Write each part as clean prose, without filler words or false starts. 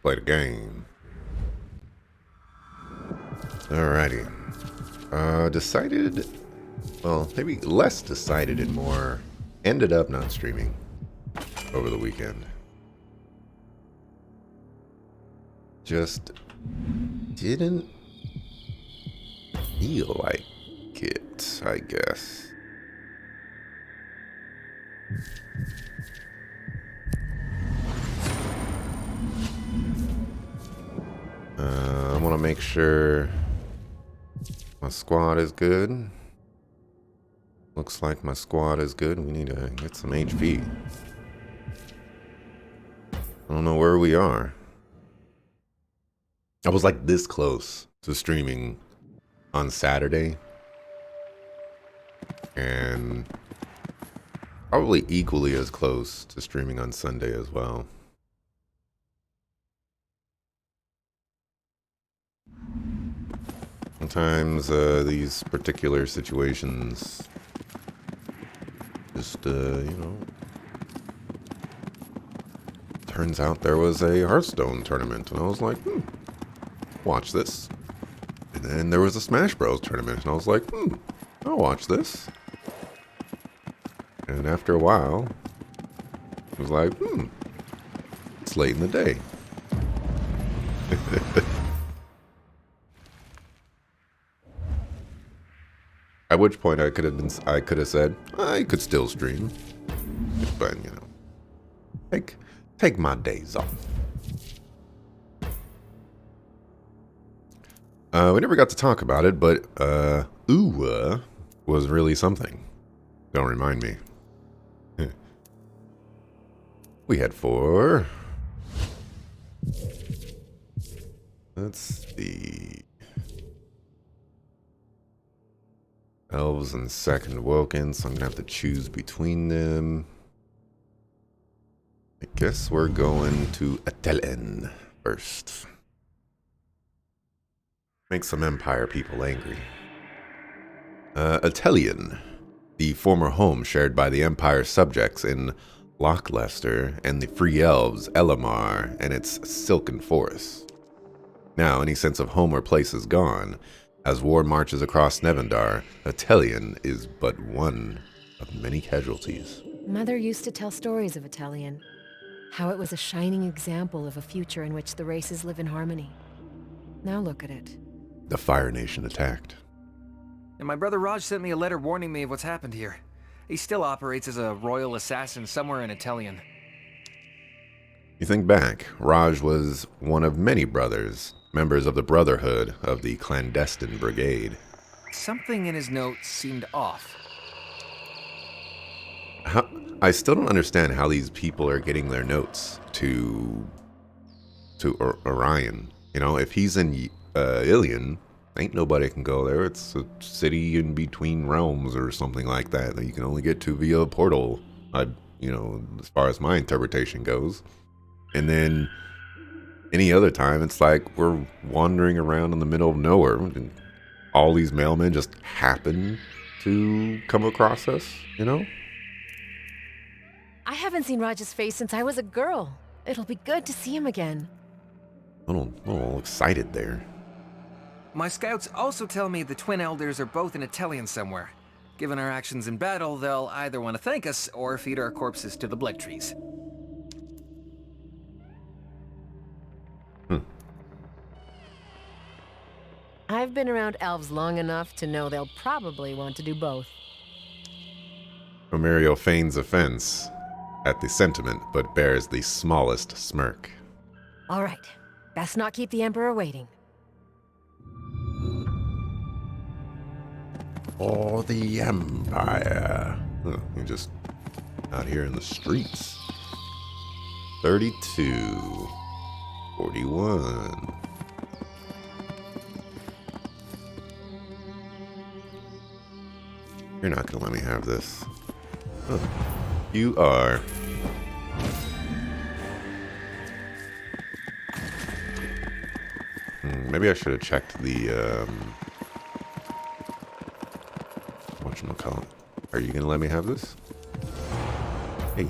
Play the game. Alrighty. Decided, well, maybe less decided and more ended up not streaming over the weekend. Just didn't feel like it, I guess. I want to make sure my squad is good. Looks like my squad is good. We need to get some HP. I don't know where we are. I was like this close to streaming on Saturday. And probably equally as close to streaming on Sunday as well. Sometimes these particular situations just, turns out there was a Hearthstone tournament, and I was like, watch this. And then there was a Smash Bros tournament, and I was like, I'll watch this. And after a while, it was like, it's late in the day. At which point I could have said, I could still stream. But, take my days off. We never got to talk about it, but Uwa was really something. Don't remind me. We had 4. Let's see. Elves and second Woken, so I'm gonna have to choose between them. I guess we're going to Atelian first. Make some Empire people angry. Atelian, the former home shared by the Empire's subjects in Lochleicester and the Free Elves, Elamar, and its silken forests. Now, any sense of home or place is gone. As war marches across Nevendar, Atelian is but one of many casualties. Mother used to tell stories of Atelian, how it was a shining example of a future in which the races live in harmony. Now look at it. The Fire Nation attacked. And my brother Raj sent me a letter warning me of what's happened here. He still operates as a royal assassin somewhere in Atelian. You think back, Raj was one of many brothers, members of the Brotherhood of the Clandestine Brigade. Something in his notes seemed off. I still don't understand how these people are getting their notes to Orion. If he's in Ilion, ain't nobody can go there. It's a city in between realms or something like that you can only get to via a portal. As far as my interpretation goes. And then any other time, it's like we're wandering around in the middle of nowhere, and all these mailmen just happen to come across us. I haven't seen Raj's face since I was a girl. It'll be good to see him again. A little excited there. My scouts also tell me the Twin Elders are both in Atelian somewhere. Given our actions in battle, they'll either want to thank us or feed our corpses to the blood trees. I've been around elves long enough to know they'll probably want to do both. Romario feigns offense at the sentiment, but bears the smallest smirk. All right, best not keep the Emperor waiting. For the Empire. You're just out here in the streets. 32. 41. You're not gonna let me have this. Huh. You are. Maybe I should have checked the, whatchamacallit. Are you gonna let me have this? Hey.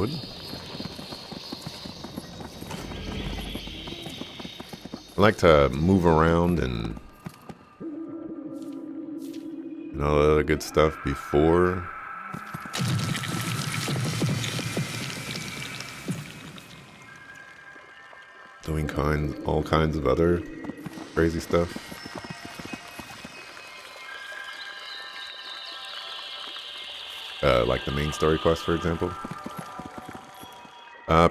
wood. I like to move around and all the other good stuff before. Doing all kinds of other crazy stuff. Like the main story quest, for example.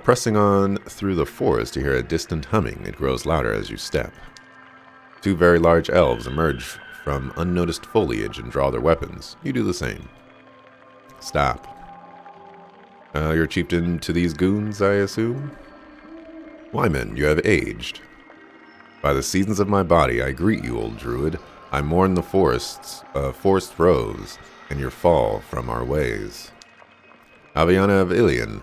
Pressing on through the forest, you hear a distant humming. It grows louder as you step. Two very large elves emerge from unnoticed foliage and draw their weapons. You do the same. Stop. You're chieftain to these goons, I assume? Wyman, you have aged. By the seasons of my body, I greet you, old druid. I mourn the forest rose, and your fall from our ways. Aviana of Ilion,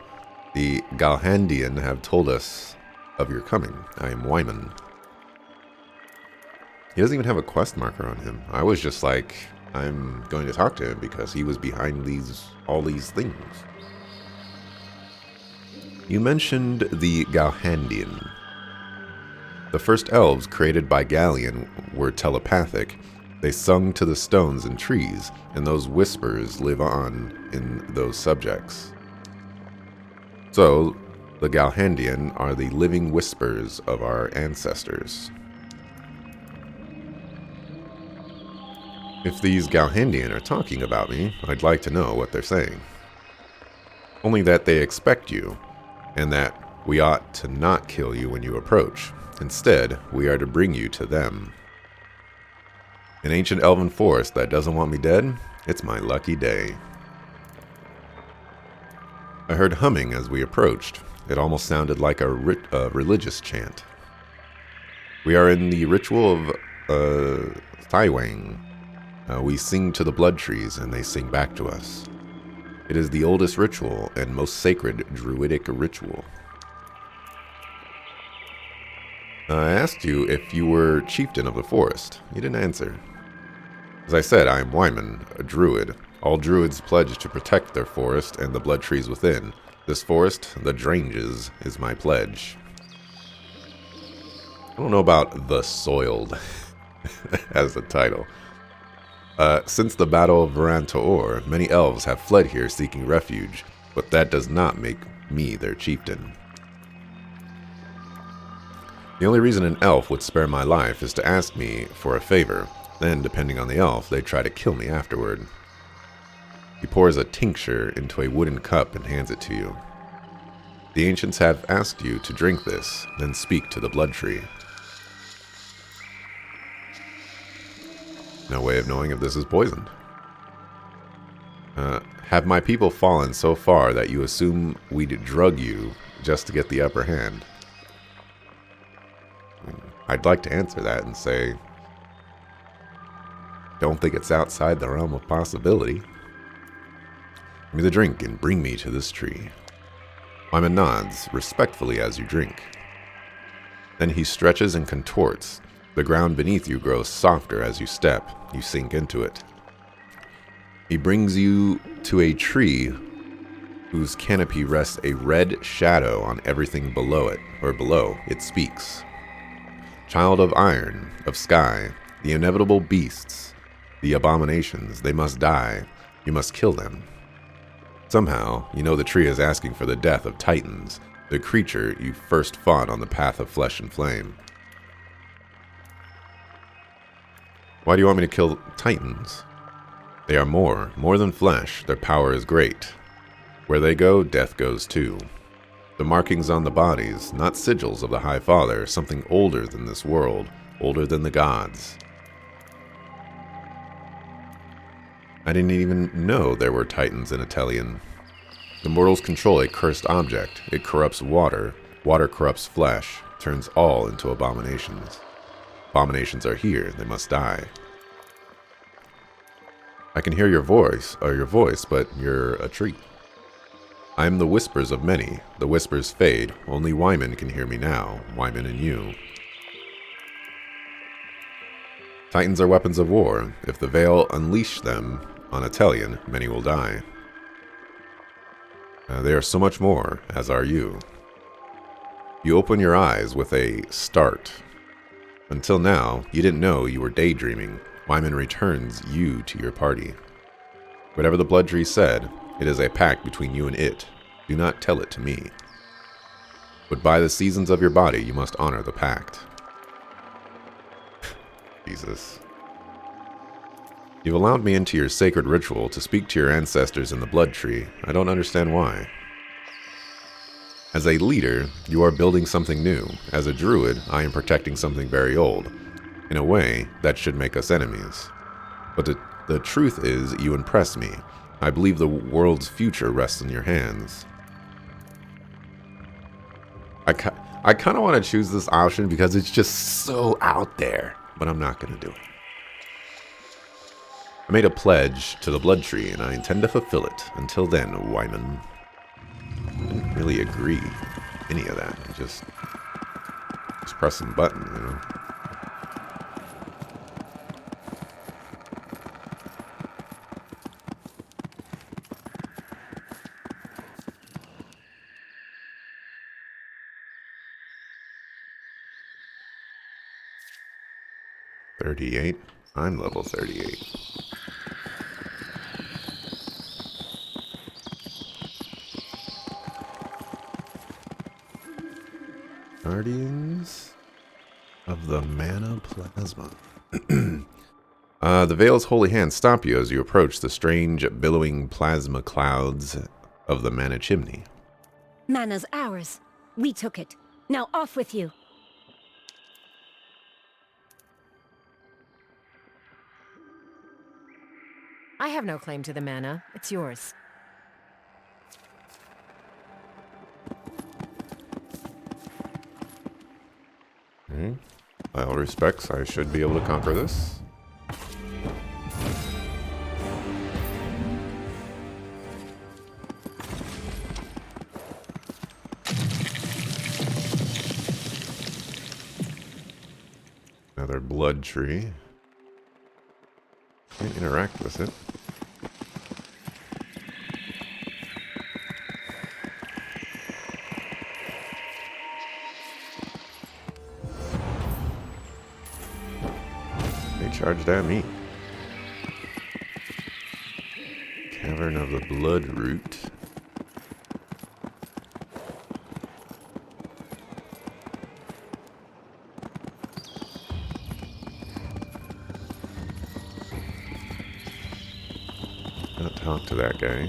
the Galhandian have told us of your coming. I am Wyman. He doesn't even have a quest marker on him. I was just like, I'm going to talk to him because he was behind all these things. You mentioned the Galhandian. The first elves created by Gallian were telepathic. They sung to the stones and trees, and those whispers live on in those subjects. So, the Galhandian are the living whispers of our ancestors. If these Galhandian are talking about me, I'd like to know what they're saying. Only that they expect you, and that we ought to not kill you when you approach. Instead, we are to bring you to them. An ancient elven forest that doesn't want me dead? It's my lucky day. I heard humming as we approached. It almost sounded like a religious chant. We are in the ritual of Thaiwang. We sing to the blood trees, and they sing back to us. It is the oldest ritual and most sacred druidic ritual. I asked you if you were chieftain of the forest. You didn't answer. As I said, I am Wyman, a druid. All druids pledge to protect their forest and the blood trees within. This forest, the Dranges, is my pledge. I don't know about the Soiled as the title. Since the Battle of Varantoor, many elves have fled here seeking refuge, but that does not make me their chieftain. The only reason an elf would spare my life is to ask me for a favor. Then, depending on the elf, they try to kill me afterward. He pours a tincture into a wooden cup and hands it to you. The ancients have asked you to drink this, then speak to the blood tree. No way of knowing if this is poisoned. Have my people fallen so far that you assume we'd drug you just to get the upper hand? I'd like to answer that and say, don't think it's outside the realm of possibility. Give me the drink and bring me to this tree. Wyman nods respectfully as you drink. Then he stretches and contorts. The ground beneath you grows softer as you step. You sink into it. He brings you to a tree whose canopy rests a red shadow on everything below it, or below. It speaks. Child of iron, of sky, the inevitable beasts, the abominations, they must die. You must kill them. Somehow, you know the tree is asking for the death of Titans, the creature you first fought on the path of flesh and flame. Why do you want me to kill Titans? They are more than flesh. Their power is great. Where they go, death goes too. The markings on the bodies, not sigils of the High Father, something older than this world, older than the gods. I didn't even know there were Titans in Atelian. The mortals control a cursed object. It corrupts water. Water corrupts flesh, turns all into abominations. Abominations are here. They must die. I can hear your voice, but you're a tree. I am the whispers of many. The whispers fade. Only Wyman can hear me now. Wyman and you. Titans are weapons of war. If the Veil unleash them on Atelian, many will die. They are so much more, as are you. You open your eyes with a start. Until now, you didn't know you were daydreaming. Wyman returns you to your party. Whatever the Blood Tree said, it is a pact between you and it. Do not tell it to me. But by the seasons of your body, you must honor the pact. Jesus. You've allowed me into your sacred ritual to speak to your ancestors in the Blood Tree. I don't understand why. As a leader, you are building something new. As a druid, I am protecting something very old. In a way, that should make us enemies. But the truth is, you impress me. I believe the world's future rests in your hands. I kind of want to choose this option because it's just so out there, but I'm not going to do it. I made a pledge to the Blood Tree, and I intend to fulfill it. Until then, Wyman. I didn't really agree with any of that. I just press some button, you know. I'm level 38. Guardians of the Mana Plasma. The Veil's holy hands stop you as you approach the strange, billowing plasma clouds of the Mana Chimney. Mana's ours. We took it. Now off with you. I have no claim to the mana. It's yours. Okay. By all respects, I should be able to conquer this. Another blood tree. Can't interact with it. They charged at me. Cavern of the Blood Root. Talk to that guy.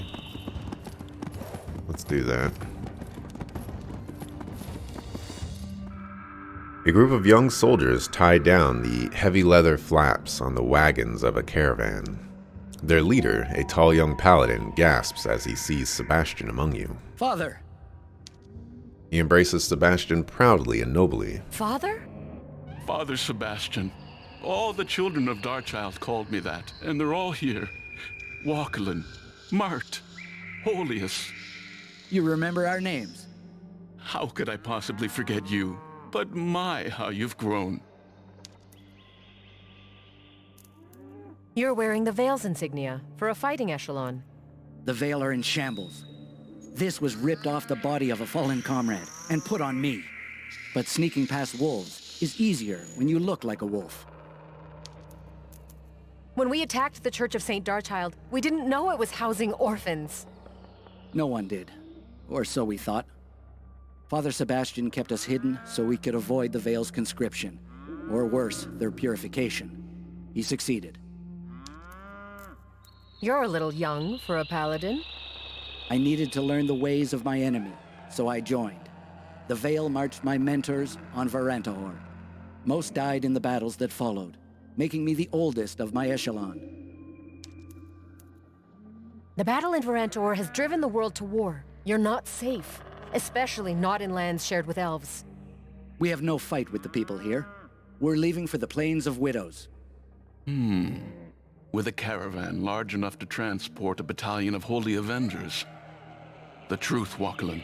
Let's do that. A group of young soldiers tie down the heavy leather flaps on the wagons of a caravan. Their leader, a tall young paladin, gasps as he sees Sebastian among you. Father! He embraces Sebastian proudly and nobly. Father? Father Sebastian. All the children of Darkchild called me that, and they're all here. Walkelin, Mart, Holius. You remember our names? How could I possibly forget you? But my, how you've grown. You're wearing the Veil's insignia for a fighting echelon. The Veil are in shambles. This was ripped off the body of a fallen comrade and put on me. But sneaking past wolves is easier when you look like a wolf. When we attacked the Church of St. Darchild, we didn't know it was housing orphans. No one did. Or so we thought. Father Sebastian kept us hidden so we could avoid the Veil's conscription. Or worse, their purification. He succeeded. You're a little young for a paladin. I needed to learn the ways of my enemy, so I joined. The Veil marched my mentors on Varantahor. Most died in the battles that followed, making me the oldest of my echelon. The battle in Varantahor has driven the world to war. You're not safe, especially not in lands shared with elves. We have no fight with the people here. We're leaving for the Plains of Widows. With a caravan large enough to transport a battalion of Holy Avengers. The truth, Walkelin.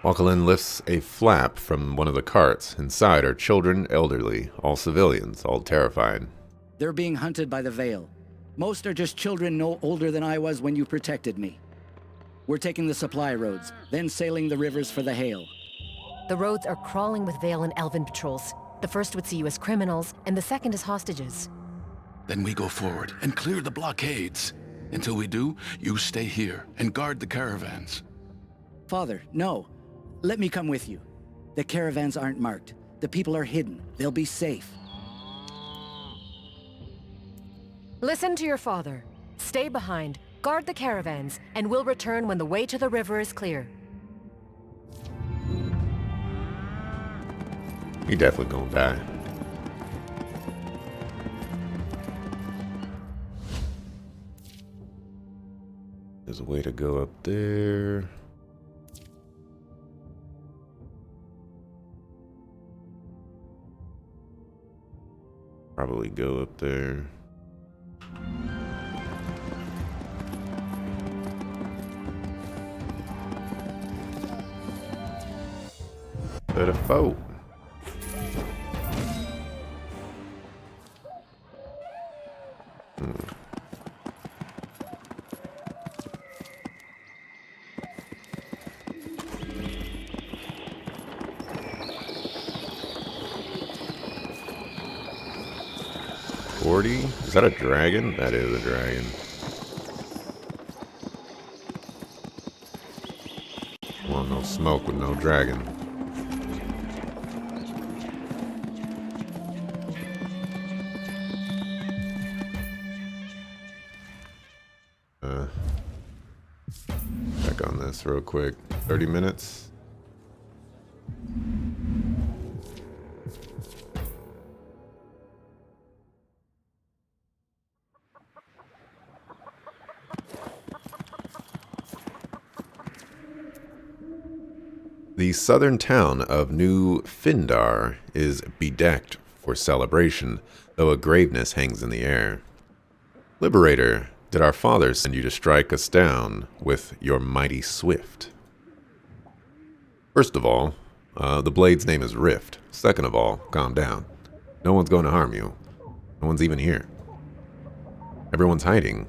Walkelin lifts a flap from one of the carts. Inside are children, elderly, all civilians, all terrified. They're being hunted by the Veil. Most are just children no older than I was when you protected me. We're taking the supply roads, then sailing the rivers for the Hail. The roads are crawling with Vale and Elven patrols. The first would see you as criminals, and the second as hostages. Then we go forward and clear the blockades. Until we do, you stay here and guard the caravans. Father, no. Let me come with you. The caravans aren't marked. The people are hidden. They'll be safe. Listen to your father. Stay behind, guard the caravans, and we'll return when the way to the river is clear. He definitely gonna die. There's a way to go up there. Probably go up there. But a foe. Is that a dragon? That is a dragon. Well, no smoke with no dragon. Check on this real quick. 30 minutes. The southern town of New Findar is bedecked for celebration, though a graveness hangs in the air. Liberator, did our fathers send you to strike us down with your mighty swift? First of all, the blade's name is Rift. Second of all, calm down. No one's going to harm you. No one's even here. Everyone's hiding.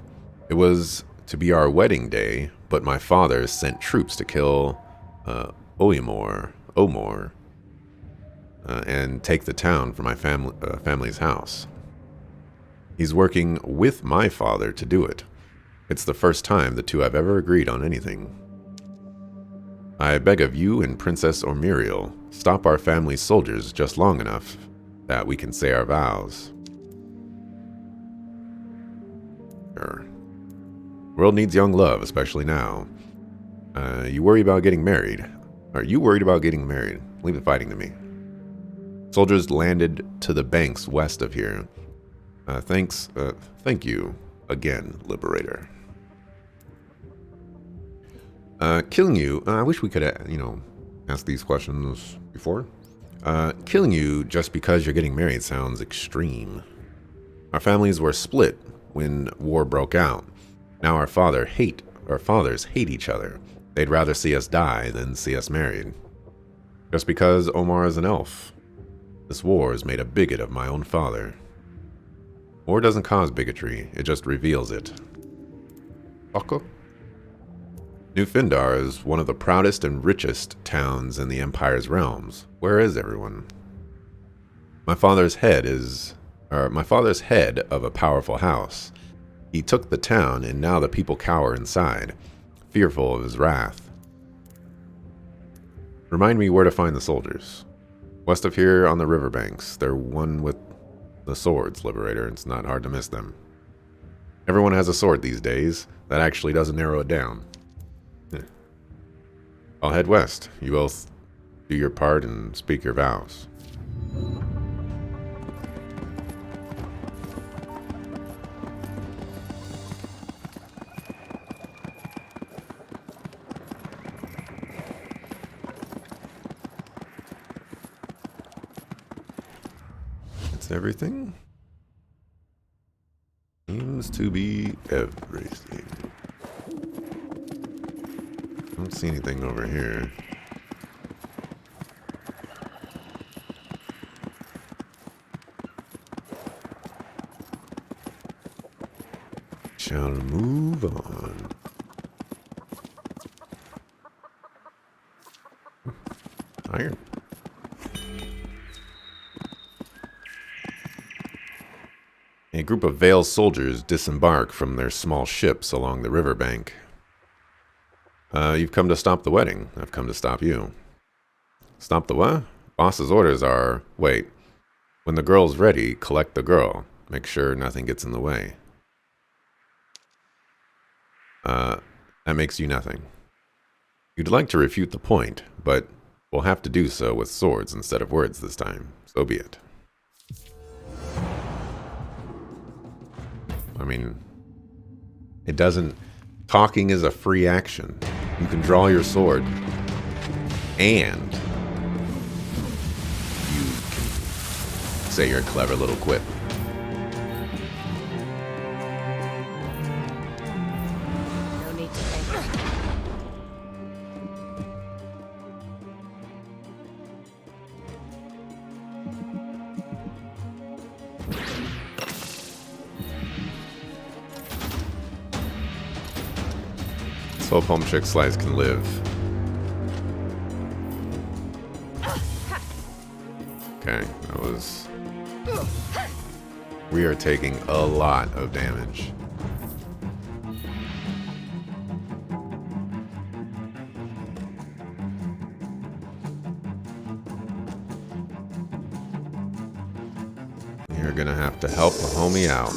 It was to be our wedding day, but my father sent troops to kill Omor, and take the town from my family's house. He's working with my father to do it. It's the first time the two have ever agreed on anything. I beg of you and Princess Ormuriel, stop our family's soldiers just long enough that we can say our vows. Sure. World needs young love, especially now. You worry about getting married. Are you worried about getting married? Leave the fighting to me. Soldiers landed to the banks west of here. Thank you again, Liberator. Killing you, I wish we could, ask these questions before. Killing you just because you're getting married sounds extreme. Our families were split when war broke out. Now our fathers hate each other. They'd rather see us die than see us married. Just because Omar is an elf. This war has made a bigot of my own father. War doesn't cause bigotry, it just reveals it. Fucker. New Findar is one of the proudest and richest towns in the Empire's realms. Where is everyone? My father's head of a powerful house. He took the town, and now the people cower inside, fearful of his wrath. Remind me where to find the soldiers. West of here on the riverbanks. They're one with the swords, Liberator. It's not hard to miss them. Everyone has a sword these days. That actually doesn't narrow it down. I'll head west. You both do your part and speak your vows. Everything seems to be everything. Don't see anything over here. Shall move on. A group of Vale soldiers disembark from their small ships along the riverbank. You've come to stop the wedding. I've come to stop you. Stop the what? Boss's orders are, wait. When the girl's ready, collect the girl. Make sure nothing gets in the way. That makes you nothing. You'd like to refute the point, but we'll have to do so with swords instead of words this time. So be it. I mean, it doesn't... Talking is a free action. You can draw your sword, and you can say your clever little quip. No need to think. So Palm Chick Slice can live. Okay, that was... We are taking a lot of damage. You're gonna have to help the homie out.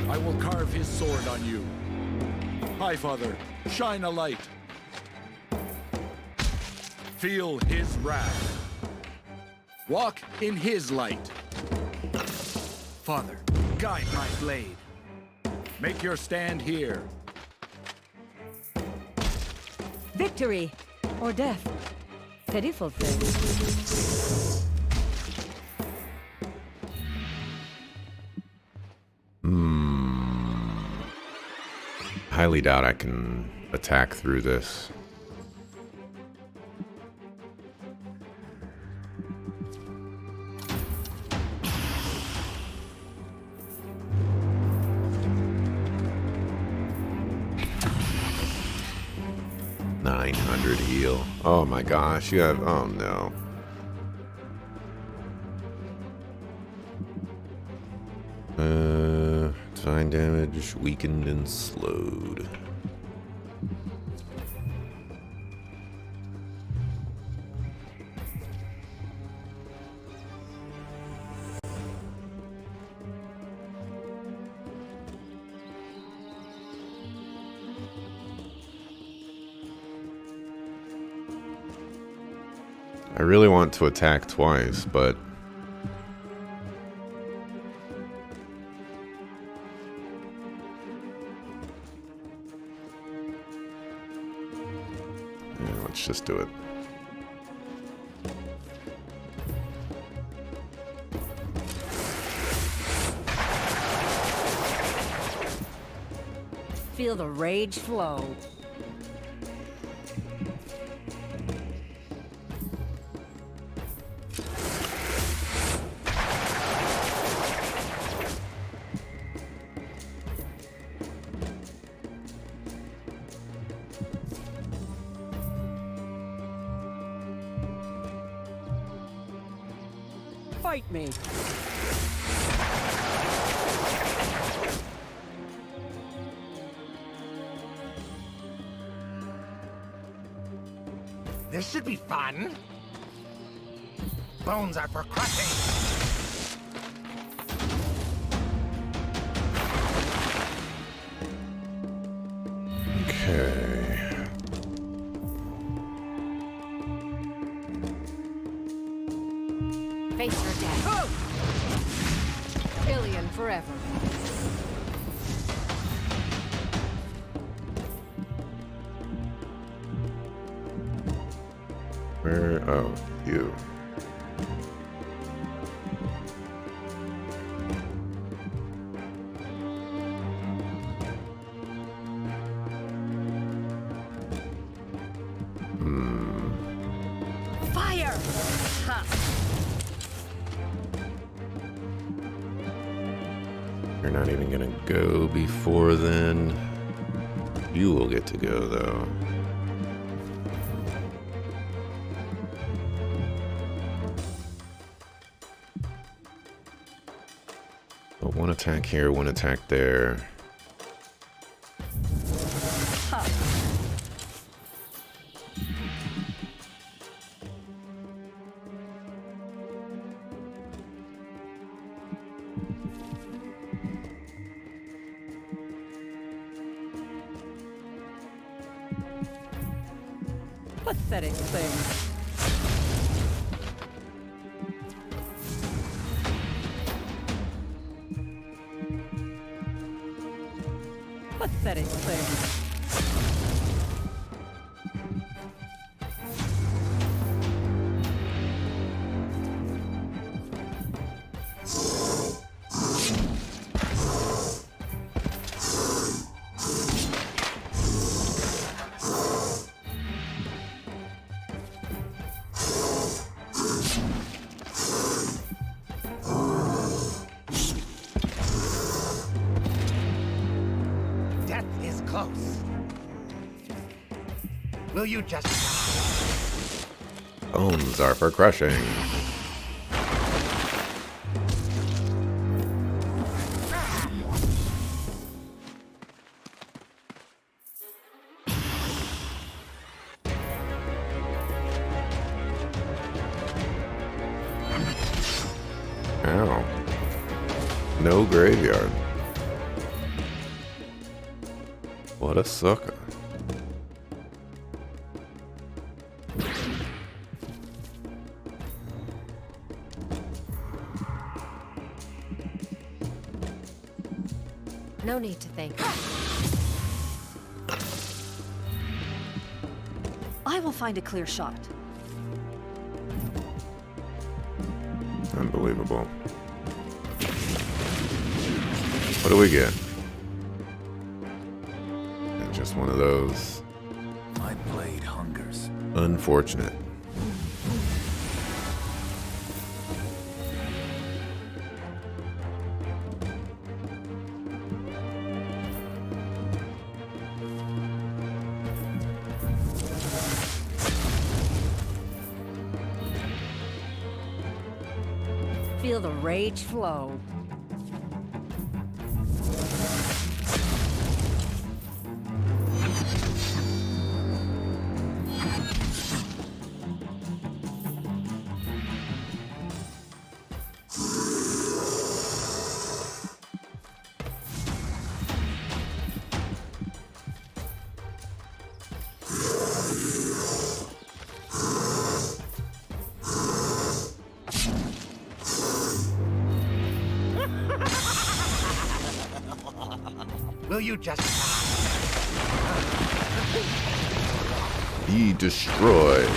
I will carve his sword on you. High Father, shine a light. Feel his wrath. Walk in his light. Father, guide my blade. Make your stand here. Victory or death. Pitiful thing. Highly doubt I can attack through this. $900 heal. Oh my gosh, you have... Oh no. Divine damage, weakened and slowed. I really want to attack twice, but yeah, let's just do it. Feel the rage flow. Fight me. This should be fun. Bones are for crushing. Okay. Face your death. Alien forever. Where? Oh, you. Fire! Ha! You're not even gonna go before then. You will get to go, though. So one attack here, one attack there. Pathetic thing. Pathetic thing. Death is close. Will you just... Bones are for crushing. Ow. No graveyard. What a sucker. No need to thank me. I will find a clear shot. Unbelievable. What do we get? And just one of those. My blade hungers. Unfortunate. Feel the rage flow. Will you just... Be destroyed.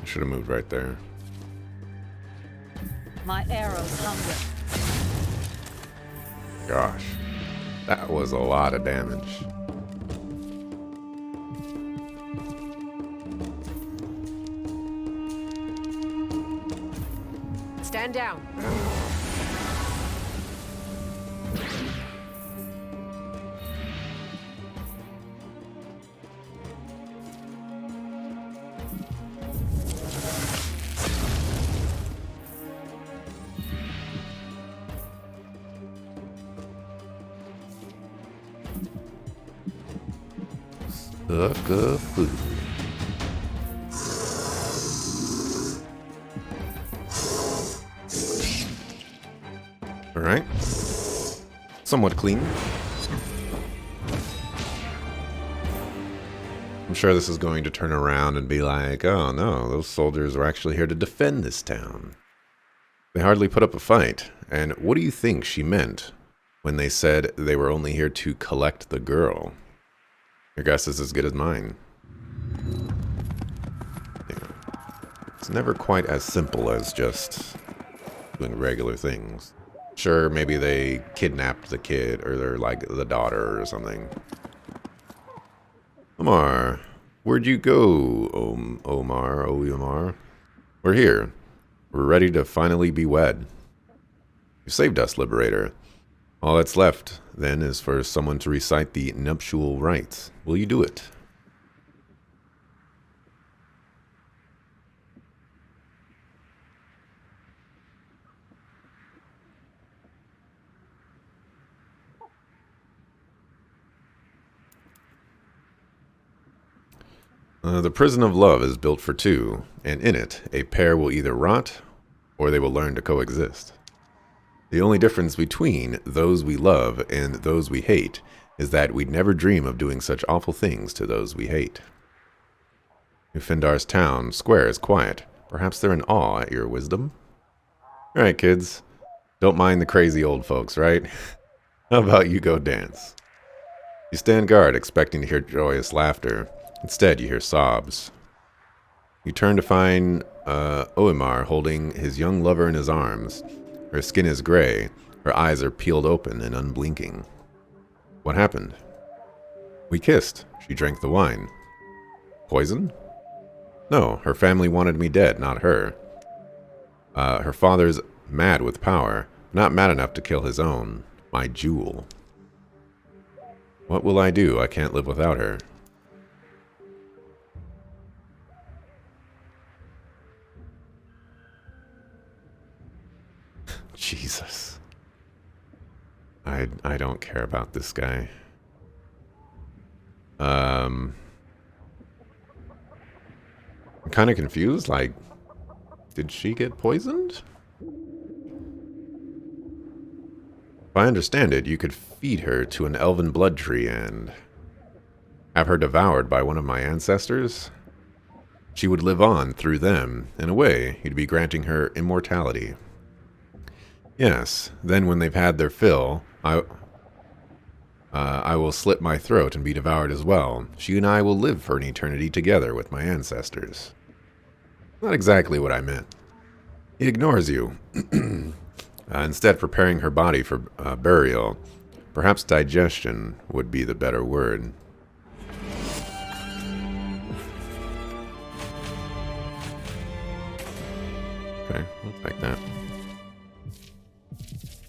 Should have moved right there. My arrows hunger. Gosh, that was a lot of damage. Stand down. Sucker food. All right. Somewhat clean. I'm sure this is going to turn around and be like, oh no, those soldiers were actually here to defend this town. They hardly put up a fight. And what do you think she meant when they said they were only here to collect the girl? Your guess is as good as mine. Yeah. It's never quite as simple as just doing regular things. Sure, maybe they kidnapped the kid, or they're like the daughter or something. Omar, where'd you go, Omar? We're here. We're ready to finally be wed. You saved us, Liberator. All that's left, then, is for someone to recite the nuptial rites. Will you do it? The prison of love is built for two, and in it, a pair will either rot, or they will learn to coexist. The only difference between those we love and those we hate is that we'd never dream of doing such awful things to those we hate. Ufindar's town square is quiet. Perhaps they're in awe at your wisdom? Alright, kids. Don't mind the crazy old folks, right? How about you go dance? You stand guard, expecting to hear joyous laughter. Instead, you hear sobs. You turn to find Oimar holding his young lover in his arms. Her skin is gray. Her eyes are peeled open and unblinking. What happened? We kissed. She drank the wine. Poison? No, her family wanted me dead, not her. Her father's mad with power, not mad enough to kill his own, my jewel. What will I do? I can't live without her. Jesus. I don't care about this guy. I'm kind of confused. Like, did she get poisoned? If I understand it, you could feed her to an elven blood tree and have her devoured by one of my ancestors. She would live on through them. In a way, you'd be granting her immortality. Yes, then when they've had their fill, I will slit my throat and be devoured as well. She and I will live for an eternity together with my ancestors. Not exactly what I meant. He ignores you, instead preparing her body for burial. Perhaps digestion would be the better word. Okay, I'll take that.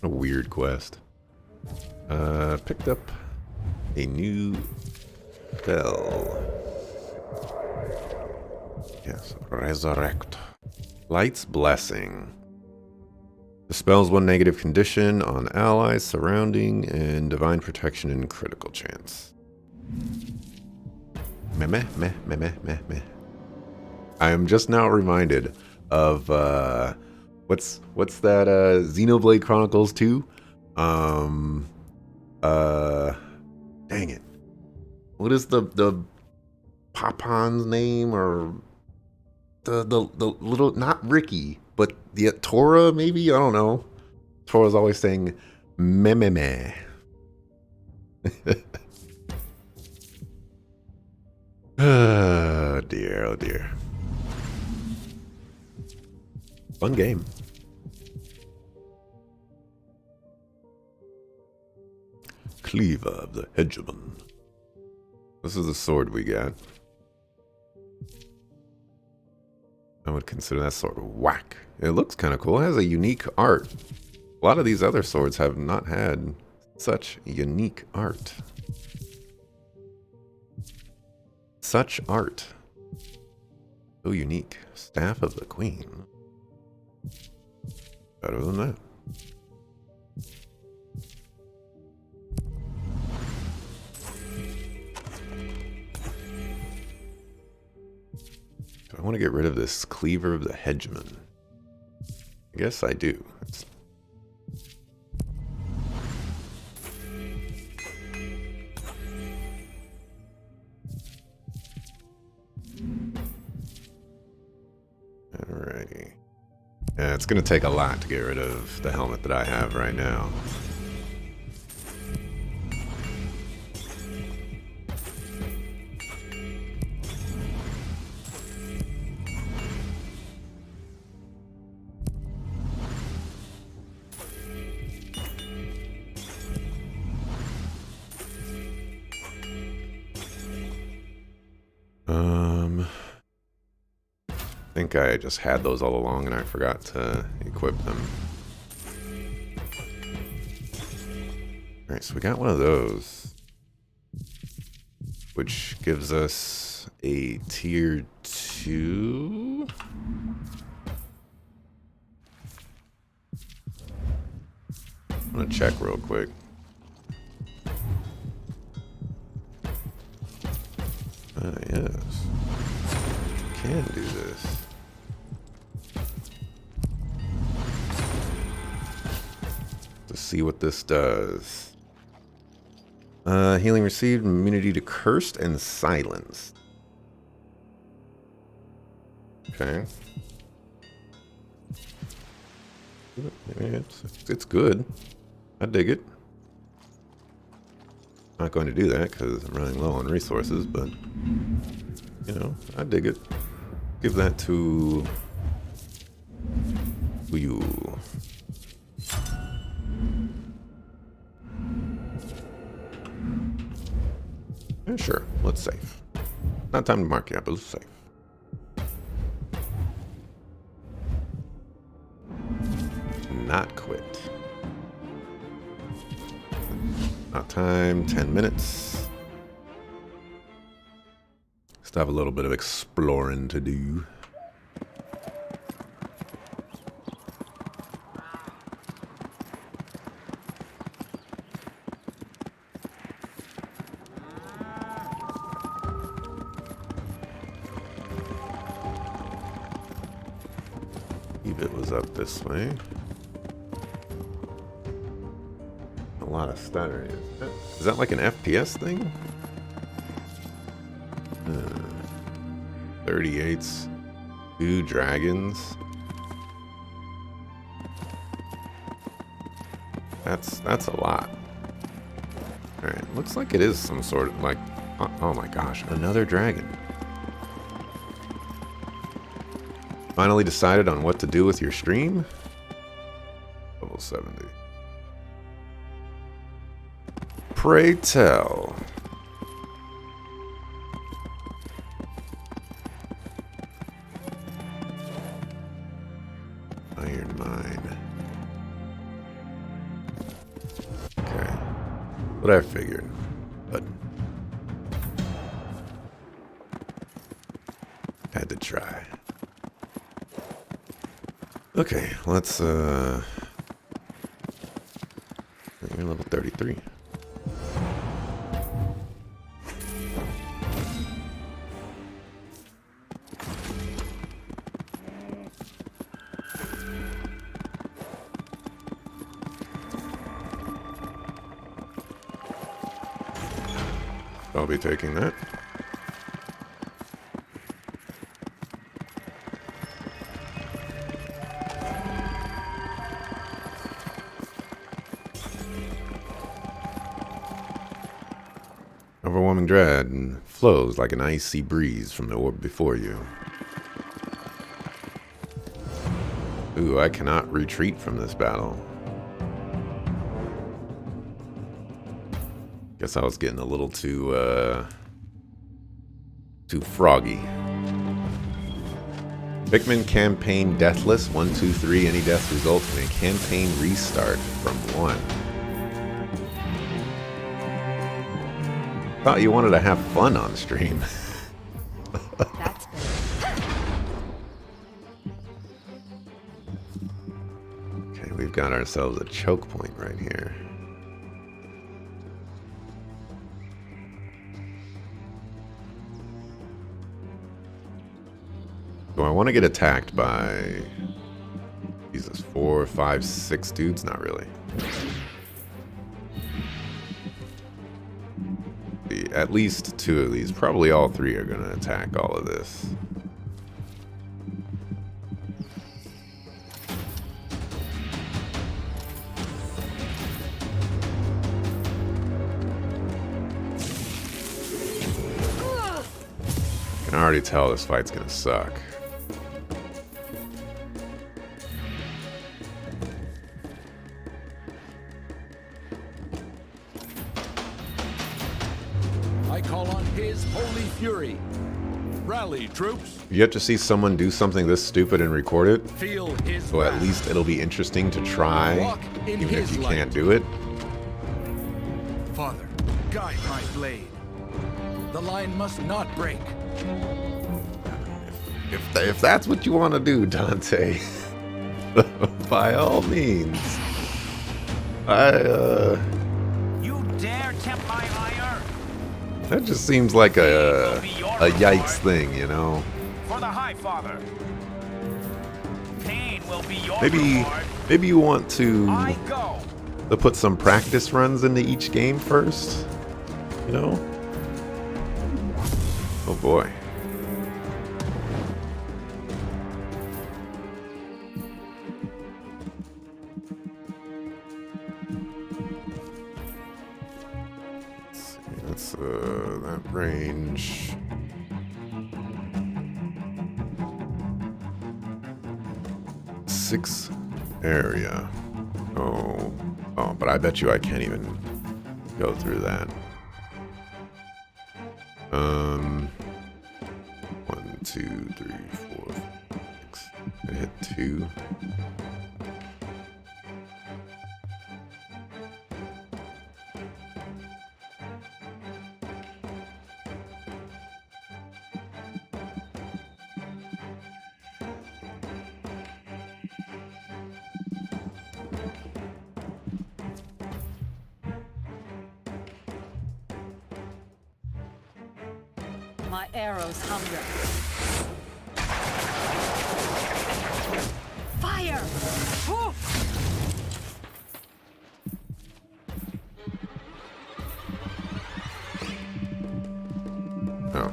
A weird quest. Picked up a new spell. Yes, Resurrect. Light's Blessing. Dispels one negative condition on allies surrounding and divine protection in critical chance. Meh. I am just now reminded of what's that Xenoblade Chronicles 2? Dang it. What is the Papan's name, or the little, not Ricky, but the Tora maybe? I don't know. Tora's always saying meh. Oh dear. Fun game. Cleaver of the Hegemon. This is the sword we got. I would consider that sword whack. It looks kind of cool. It has a unique art. A lot of these other swords have not had such unique art. Such art. So unique. Staff of the Queen. Better than that. Do I want to get rid of this Cleaver of the Hegemon? I guess I do. Alrighty. Yeah, it's going to take a lot to get rid of the helmet that I have right now. think I just had those all along and I forgot to equip them. Alright, so we got one of those, which gives us a tier 2. I'm gonna check real quick. Yes. Can do this. Let's see what this does. Healing received, immunity to cursed and silenced. Okay. It's good. I dig it. Not going to do that because I'm running low on resources, but you know, I dig it. Give that to you. Yeah, sure, let's save. Not time to mark yet, but let's save. Not quit. Not time, 10 minutes. Still have a little bit of exploring to do. It was up this way. A lot of stuttering. Is that like an FPS thing? 38s, 2 dragons. That's a lot. All right, looks like it is some sort of like. Oh my gosh, another dragon. Finally decided on what to do with your stream? Level 70. Pray tell. Iron mine. Okay. What I figured. But had to try. Okay, let's you're level 33. I'll be taking that. Overwhelming dread and flows like an icy breeze from the orb before you. Ooh, I cannot retreat from this battle. Guess I was getting a little too froggy. Pikmin campaign deathless 1, 2, 3. Any death results in a campaign restart from 1. Thought you wanted to have fun on stream. That's better. Okay, we've got ourselves a choke point right here. Do I want to get attacked by Jesus 4, 5, 6 dudes? Not really. At least 2 of these, probably all 3 are going to attack all of this. I can already tell this fight's going to suck. Rally, troops. You have to see someone do something this stupid and record it. Feel his So at wrath. least it'll be interesting to try, Walk in even if his you light. can't do it. Father, guide my blade. The line must not break. If that's what you want to do, Dante, by all means. You dare tempt my ire? That just seems like a yikes thing, you know. For the High Father. Pain will be your Maybe you want to I go. put some practice runs into each game first, you know. Oh boy. Let's see, that's that range. Six area. Oh, but I bet you I can't even go through that. 1, 2, 3, 4, 6. I hit 2. My arrows hunger. Fire! Woo! Oh.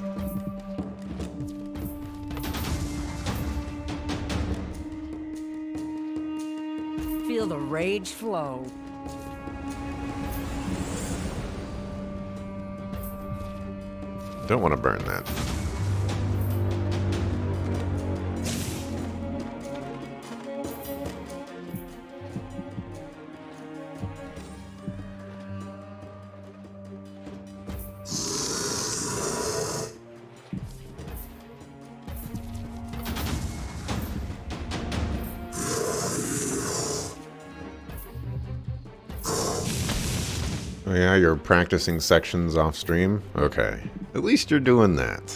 Feel the rage flow. Don't want to burn that. Oh yeah, you're practicing sections off stream? Okay. At least you're doing that.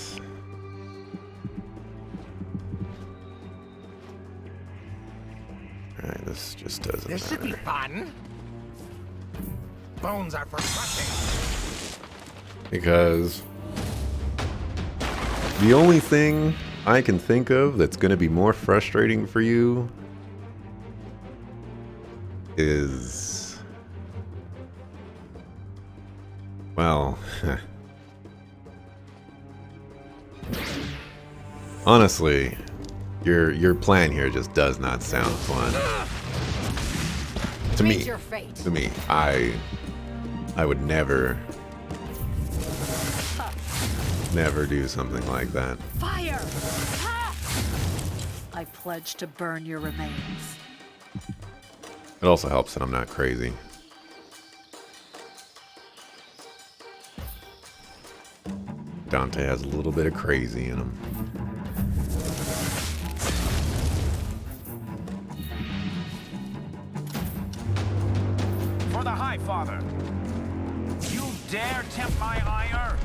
Alright, this just doesn't This should be matter. fun. Bones are for crushing. Because the only thing I can think of that's going to be more frustrating for you is, well, honestly, your plan here just does not sound fun. To me, Meet your fate. to me, I would never do something like that. Fire! Ha! I pledge to burn your remains. It also helps that I'm not crazy. Dante has a little bit of crazy in him. For the High Father. You dare tempt my ire?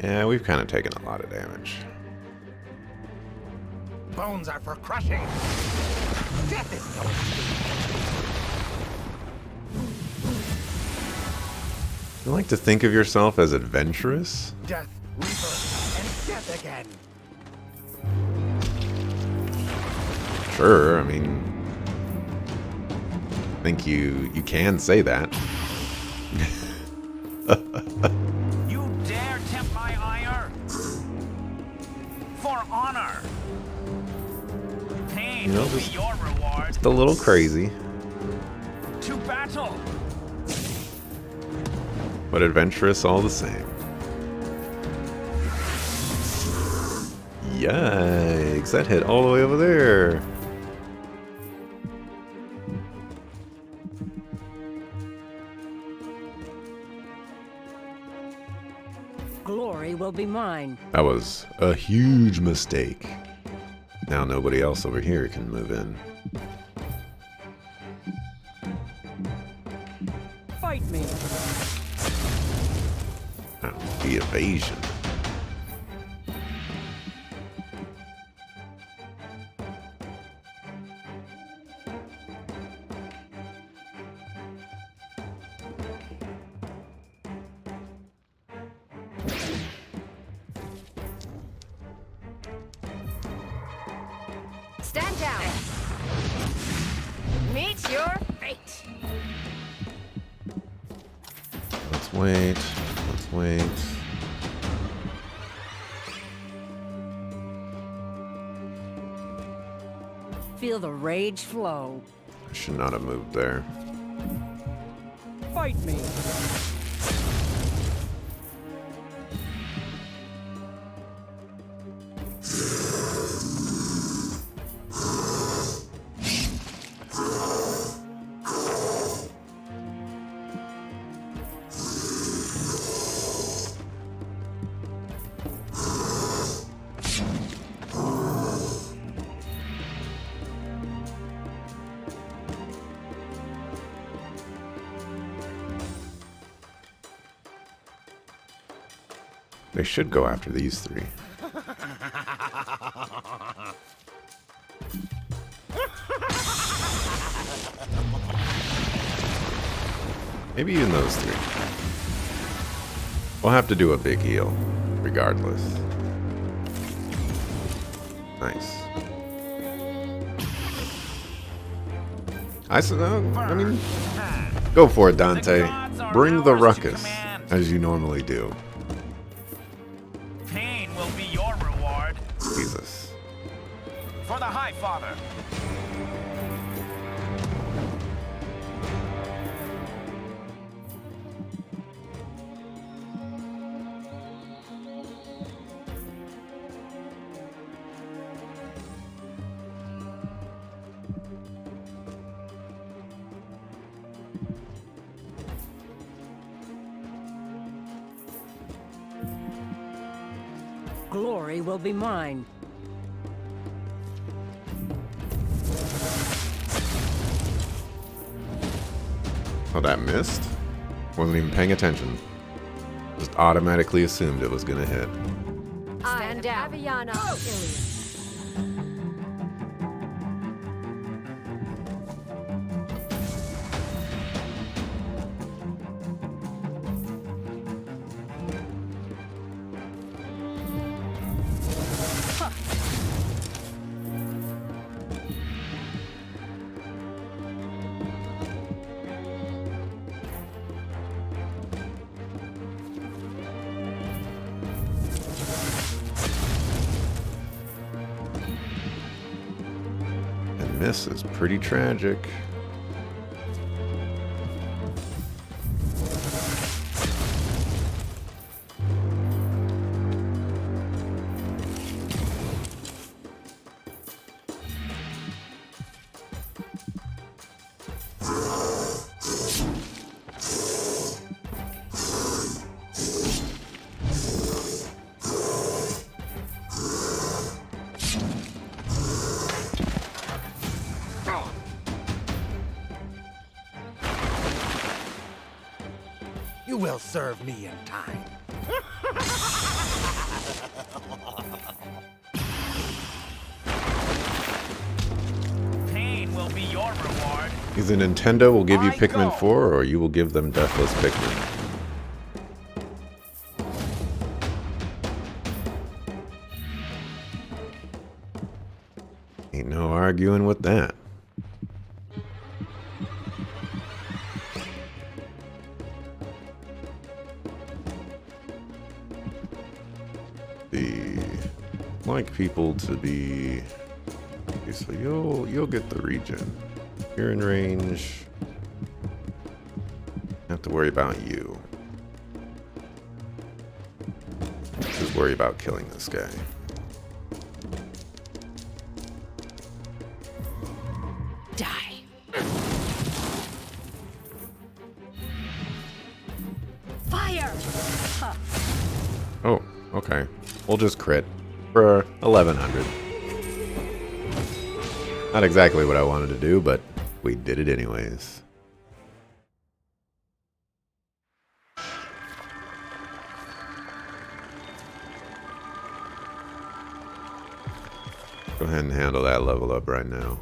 Yeah, we've kind of taken a lot of damage. Bones are for crushing. Death is no escape. You like to think of yourself as adventurous? Death, rebirth, and death again. Sure, I mean, I think you can say that. You dare tempt my ire? For honor. Pain You know, will be just- your reward. It's a little crazy, To battle. but adventurous all the same. Yikes, that hit all the way over there. Glory will be mine. That was a huge mistake. Now nobody else over here can move in. Fight me. Oh, the evasion. Stand down. Meet your fate. Let's wait. Let's wait. Feel the rage flow. I should not have moved there. Fight me. They should go after these three. Maybe even those three. We'll have to do a big heal, regardless. Nice. I mean, go for it, Dante. Bring the ruckus, as you normally do. Pain will be your reward. Jesus. For the High Father. Glory will be mine. Oh, that missed? Wasn't even paying attention. Just automatically assumed it was gonna hit. Stand down. Aviana of Ilium. And miss is pretty tragic. You will serve me in time. Pain will be your reward. Either Nintendo will give you I Pikmin go. 4 or you will give them Deathless Pikmin. Ain't no arguing with that. Like people to be. Okay, so you'll get the regen. You're in range. Have to worry about you. Just worry about killing this guy. Die. Fire! Huh. Oh, okay. We'll just crit for 1100. Not exactly what I wanted to do, but we did it anyways. Go ahead and handle that level up right now.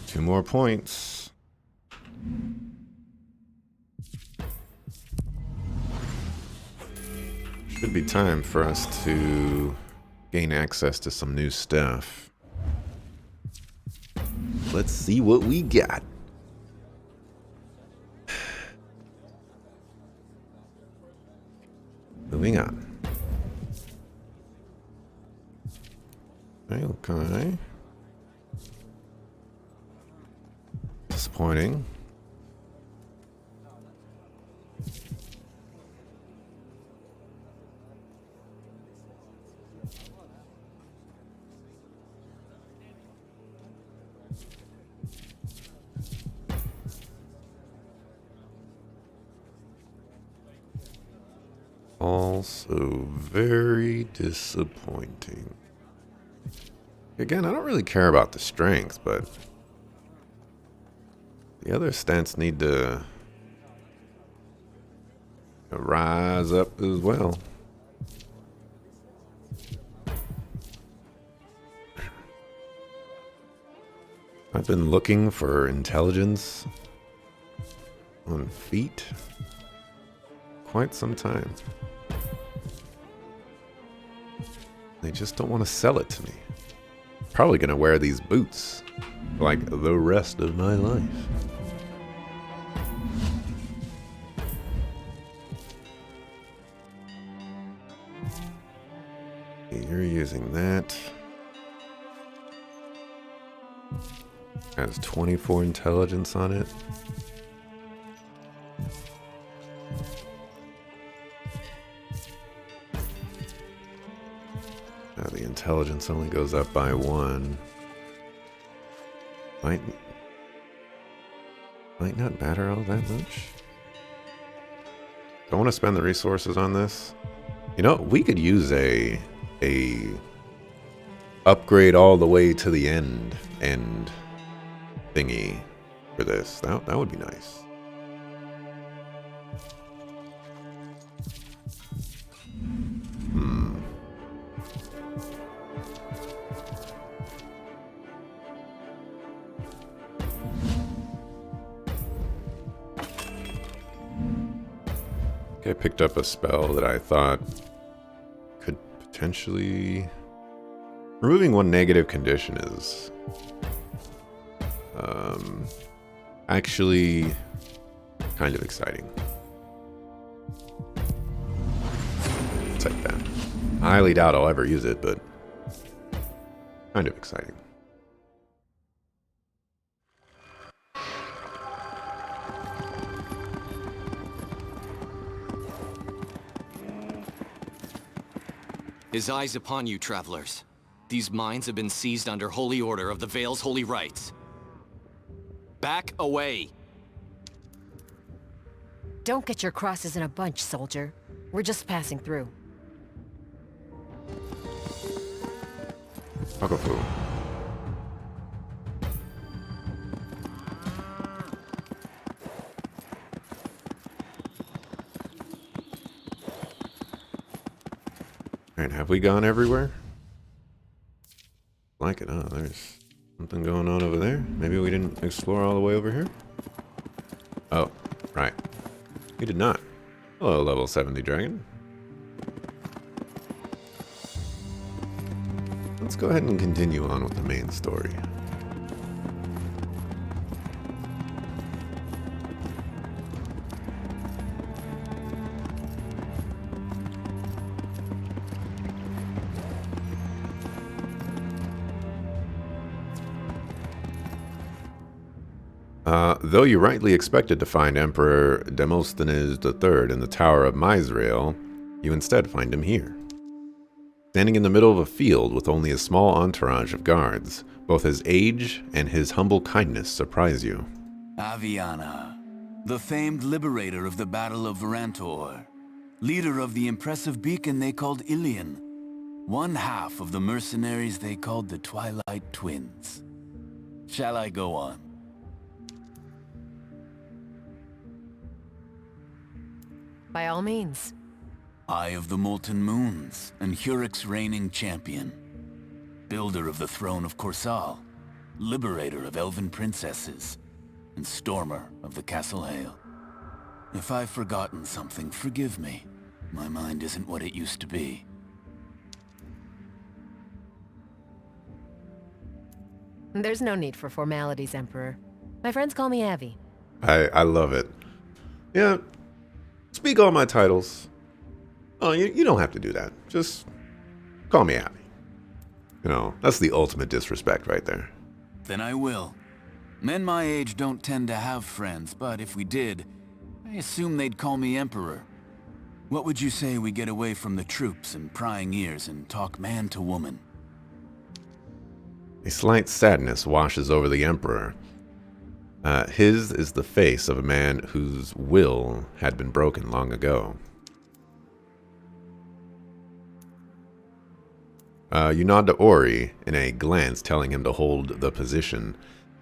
Two more points. Should be time for us to gain access to some new stuff. Let's see what we got. Moving on. Okay. Disappointing. Also very disappointing. Again, I don't really care about the strength, but the other stats need to rise up as well. I've been looking for intelligence on feet quite some time. They just don't want to sell it to me. Probably gonna wear these boots like the rest of my life. You're using that. Has 24 intelligence on it. The intelligence only goes up by 1. Might not matter all that much. Don't want to spend the resources on this. You know, we could use a upgrade all the way to the end thingy for this. That would be nice. I picked up a spell that I thought could potentially... Removing one negative condition is actually kind of exciting. I'll take that. I highly doubt I'll ever use it, but kind of exciting. His eyes upon you, travelers. These mines have been seized under holy order of the Vale's holy rites. Back away! Don't get your crosses in a bunch, soldier. We're just passing through. Hucklefu. Alright, have we gone everywhere? Like it, huh? There's something going on over there. Maybe we didn't explore all the way over here? Oh, right. We did not. Hello, level 70 dragon. let's go ahead and continue on with the main story. Though you rightly expected to find Emperor Demosthenes III in the Tower of Mizrael, you instead find him here. Standing in the middle of a field with only a small entourage of guards, both his age and his humble kindness surprise you. Aviana, the famed liberator of the Battle of Varantor, leader of the impressive beacon they called Ilion, one half of the mercenaries they called the Twilight Twins. Shall I go on? By all means. Eye of the Molten Moons, and Hurik's reigning champion. Builder of the throne of Korsal, liberator of elven princesses, and stormer of the Castle Hale. If I've forgotten something, forgive me. My mind isn't what it used to be. There's no need for formalities, Emperor. My friends call me Avi. I love it. Yeah, speak all my titles. Oh, you don't have to do that. Just call me Abby. You know, that's the ultimate disrespect right there. Then I will. Men my age don't tend to have friends, but if we did, I assume they'd call me Emperor. What would you say we get away from the troops and prying ears and talk man to woman? A slight sadness washes over the Emperor. His is the face of a man whose will had been broken long ago. You nod to Ori in a glance telling him to hold the position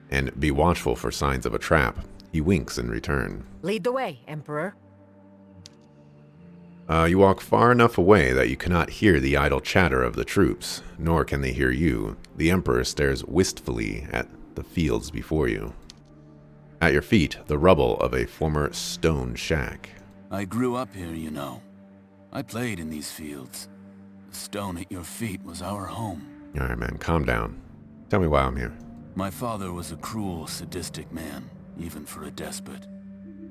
and be watchful for signs of a trap. He winks in return. Lead the way, Emperor. You walk far enough away that you cannot hear the idle chatter of the troops, nor can they hear you. The Emperor stares wistfully at the fields before you. At your feet, the rubble of a former stone shack. I grew up here, you know. I played in these fields. The stone at your feet was our home. Alright, man, calm down. Tell me why I'm here. My father was a cruel, sadistic man, even for a despot.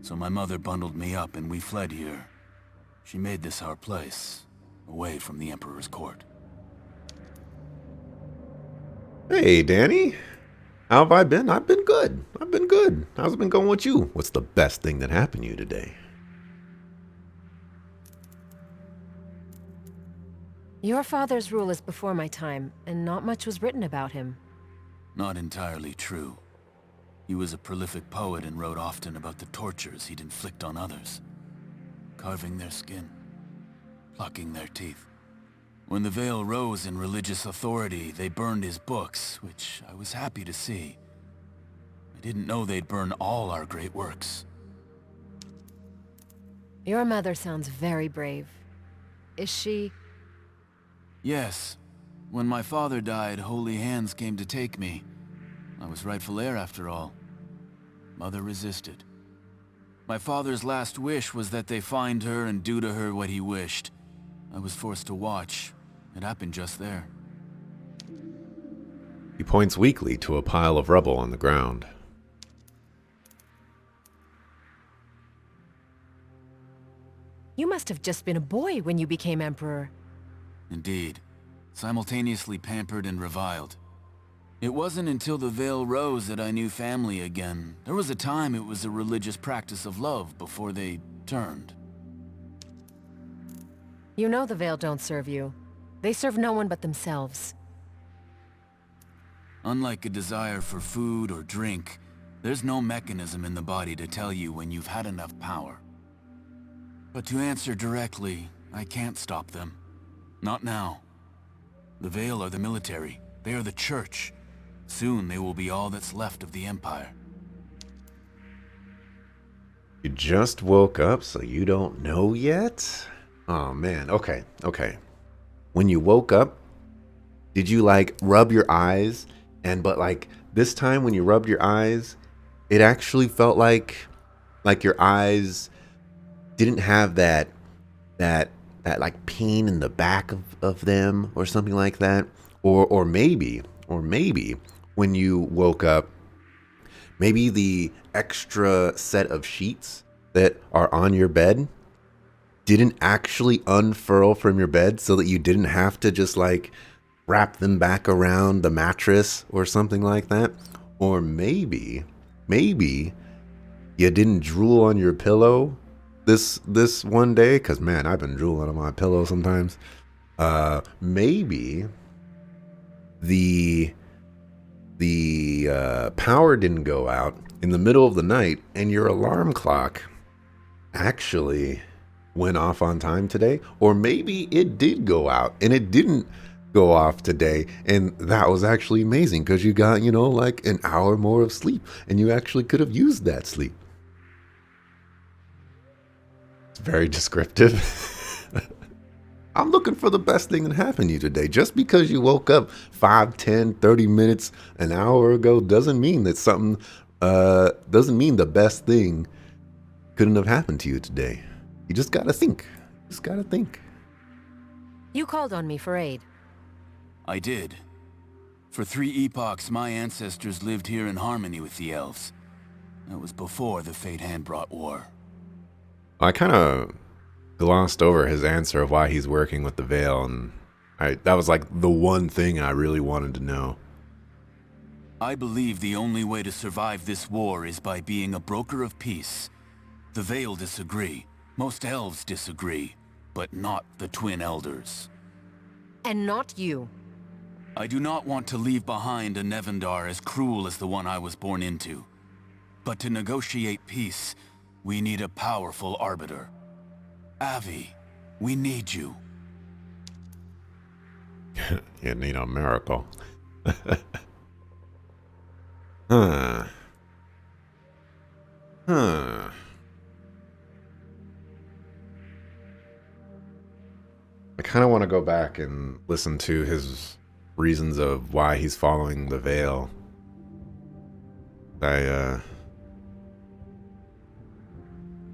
So my mother bundled me up and we fled here. She made this our place, away from the Emperor's court. Hey, Danny. How have I been? I've been good. How's it been going with you? What's the best thing that happened to you today? Your father's rule is before my time, and not much was written about him. Not entirely true. He was a prolific poet and wrote often about the tortures he'd inflict on others. Carving their skin, plucking their teeth. When the Veil rose in religious authority, they burned his books, which I was happy to see. I didn't know they'd burn all our great works. Your mother sounds very brave. Is she... Yes. When my father died, holy hands came to take me. I was rightful heir after all. Mother resisted. My father's last wish was that they find her and do to her what he wished. I was forced to watch. It happened just there. He points weakly to a pile of rubble on the ground. You must have just been a boy when you became Emperor. Indeed. Simultaneously pampered and reviled. It wasn't until the Veil rose that I knew family again. There was a time it was a religious practice of love before they turned. You know the Veil don't serve you. They serve no one but themselves. Unlike a desire for food or drink, there's no mechanism in the body to tell you when you've had enough power. But to answer directly, I can't stop them. Not now. The Veil are the military. They are the Church. Soon they will be all that's left of the Empire. You just woke up, so you don't know yet? Oh, man. Okay. When you woke up, did you, like, rub your eyes? But, like, this time when you rubbed your eyes, it actually felt like your eyes didn't have that like, pain in the back of them or something like that. Or maybe when you woke up, maybe the extra set of sheets that are on your bed didn't actually unfurl from your bed so that you didn't have to just like wrap them back around the mattress or something like that. Or maybe you didn't drool on your pillow this one day, because man, I've been drooling on my pillow sometimes. Maybe the power didn't go out in the middle of the night and your alarm clock actually went off on time today. Or maybe it did go out and it didn't go off today, and that was actually amazing because you got, you know, like an hour more of sleep and you actually could have used that sleep. It's very descriptive. I'm looking for the best thing that happened to you today. Just because you woke up 5, 10, 30 minutes, an hour ago doesn't mean that something, doesn't mean the best thing couldn't have happened to you today. You just gotta think. Just gotta think. You called on me for aid. I did. For 3 epochs, my ancestors lived here in harmony with the elves. That was before the Fate Hand brought war. I kind of glossed over his answer of why he's working with the Veil, and that was like the one thing I really wanted to know. I believe the only way to survive this war is by being a broker of peace. The Veil disagree. Most elves disagree, but not the Twin Elders. And not you. I do not want to leave behind a Nevendar as cruel as the one I was born into. But to negotiate peace, we need a powerful arbiter. Avi, we need you. You need a miracle. Huh. I kind of want to go back and listen to his reasons of why he's following the Veil. I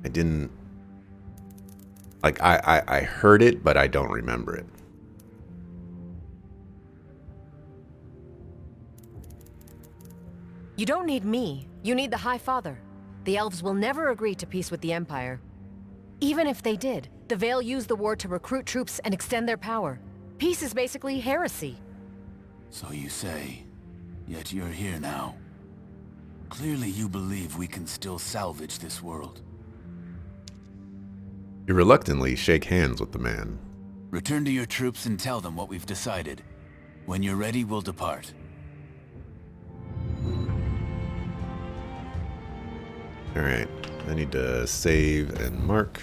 didn't, like, I heard it, but I don't remember it. You don't need me. You need the High Father. The elves will never agree to peace with the Empire. Even if they did, the Veil used the war to recruit troops and extend their power. Peace is basically heresy. So you say, yet you're here now. Clearly you believe we can still salvage this world. You reluctantly shake hands with the man. Return to your troops and tell them what we've decided. When you're ready, we'll depart. Alright, I need to save and mark.